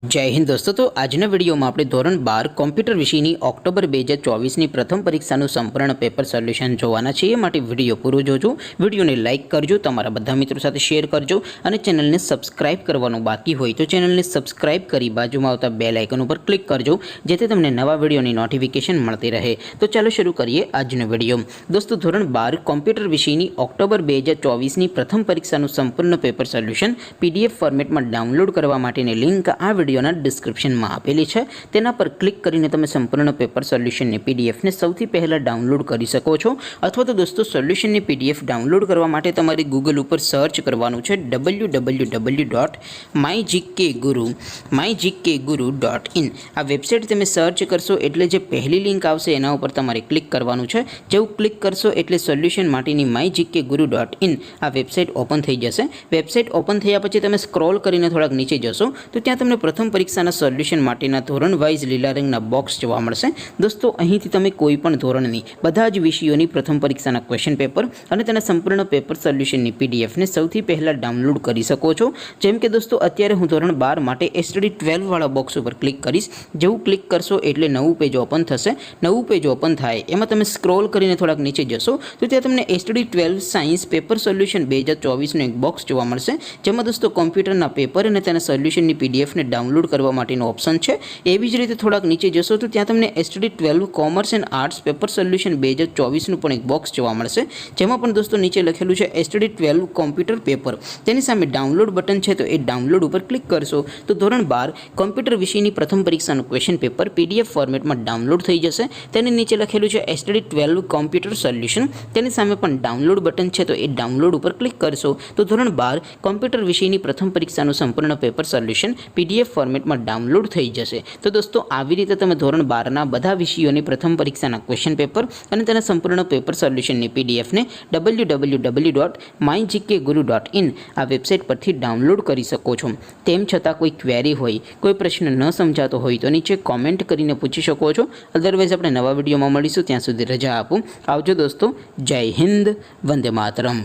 जय हिंद दोस्तों। तो आज वीडियो में આપણે ધોરણ 12 કોમ્પ્યુટર વિષયની ઓક્ટોબર 2024ની પ્રથમ પરીક્ષાનું સંપૂર્ણ પેપર સોલ્યુશન જોવાના છે। એ માટે વિડિયો પૂરો જોજો, વિડિયોને લાઇક કરજો, તમારા બધા મિત્રો સાથે શેર કરજો અને ચેનલને સબસ્ક્રાઇબ કરવાનું બાકી હોય તો ચેનલને સબસ્ક્રાઇબ કરી બાજુમાં આવતા બેલ આઇકન ઉપર ક્લિક કરજો, જેથી તમને નવા વિડિયોની નોટિફિકેશન મળતી રહે। તો ચાલો શરૂ કરીએ આજનો વિડિયો। દોસ્તો, ધોરણ 12 કોમ્પ્યુટર વિષયની ઓક્ટોબર 2024ની પ્રથમ પરીક્ષાનું સંપૂર્ણ પેપર સોલ્યુશન પીડીએફ ફોર્મેટમાં ડાઉનલોડ કરવા માટેની લિંક આ વિડિયોના ડિસ્ક્રિપ્શનમાં આપેલી છે। તેના પર ક્લિક કરીને તમે સંપૂર્ણ પેપર સોલ્યુશનની પીડીએફને સૌથી પહેલાં ડાઉનલોડ કરી શકો છો। અથવા તો દોસ્તો, સોલ્યુશનની પીડીએફ ડાઉનલોડ કરવા માટે તમારે ગૂગલ ઉપર સર્ચ કરવાનું છે www.mygkguru.in। આ વેબસાઇટ તમે સર્ચ કરશો એટલે જે પહેલી લિંક આવશે એના ઉપર તમારે ક્લિક કરવાનું છે। જેવું ક્લિક કરશો એટલે સોલ્યુશન માટેની mygkguru.in આ વેબસાઇટ ઓપન થઈ જશે। વેબસાઇટ ઓપન થયા પછી તમે સ્ક્રોલ કરીને થોડાક નીચે જશો તો ત્યાં તમને પ્રથમ પરીક્ષાના સોલ્યુશન માટેના ધોરણ વાઇઝ લીલા રંગના બોક્સ જોવા મળશે। દોસ્તો, અહીંથી તમે કોઈ પણ ધોરણની બધા જ વિષયોની પ્રથમ પરીક્ષાના ક્વેશ્ચન પેપર અને તેના સંપૂર્ણ પેપર સોલ્યુશનની પીડીએફને સૌથી પહેલાં ડાઉનલોડ કરી શકો છો। જેમ કે દોસ્તો, અત્યારે હું ધોરણ 12 માટે એસટીડી 12 વાળા બોક્સ ઉપર ક્લિક કરીશ। જેવું ક્લિક કરશો એટલે નવું પેજ ઓપન થશે। નવું પેજ ઓપન થાય એમાં તમે સ્ક્રોલ કરીને થોડાક નીચે જશો તો ત્યાં તમને એસટીડી 12 સાયન્સ પેપર સોલ્યુશન 2024નું એક બોક્સ જોવા મળશે, જેમાં દોસ્તો કોમ્પ્યુટરના પેપર અને તેના સોલ્યુશનની પીડીએફને ડાઉનલોડ કરવા માટેનો ઓપ્શન છે। એવી જ રીતે થોડાક નીચે જશો તો ત્યાં તમને STD 12 commerce and arts paper solution 2024નું પણ એક બોક્સ જોવા મળશે, જેમાં પણ દોસ્તો નીચે લખેલું છે એસટીડી 12 કોમ્પ્યુટર પેપર। તેની સામે ડાઉનલોડ બટન છે, તો એ ડાઉનલોડ ઉપર ક્લિક કરશો તો ધોરણ 12 કોમ્પ્યુટર વિષયની પ્રથમ પરીક્ષાનું ક્વેશ્ચન પેપર પીડીએફ ફોર્મેટમાં ડાઉનલોડ થઈ જશે। તેની નીચે લખેલું છે એસટીડી 12 કોમ્પ્યુટર સોલ્યુશન, તેની સામે પણ ડાઉનલોડ બટન છે, તો એ ડાઉનલોડ ઉપર ક્લિક કરશો તો ધોરણ 12 કોમ્પ્યુટર વિષયની પ્રથમ પરીક્ષાનું સંપૂર્ણ પેપર સોલ્યુશન પીડીએફ ફોર્મેટમાં ડાઉનલોડ થઈ જશે। તો દોસ્તો, આવી રીતે તમે ધોરણ 12ના બધા વિષયોની પ્રથમ પરીક્ષાના ક્વેશ્ચન પેપર અને તેના સંપૂર્ણ પેપર સોલ્યુશનની પીડીએફને www.mygkguru.in આ વેબસાઇટ પરથી ડાઉનલોડ કરી શકો છો। તેમ છતાં કોઈ ક્વેરી હોય, કોઈ પ્રશ્ન ન સમજાતો હોય તો નીચે કોમેન્ટ કરીને પૂછી શકો છો। અદરવાઇઝ આપણે નવા વિડીયોમાં મળીશું, ત્યાં સુધી રજા આપો। આવજો દોસ્તો, જય હિન્દ, વંદે માતરમ।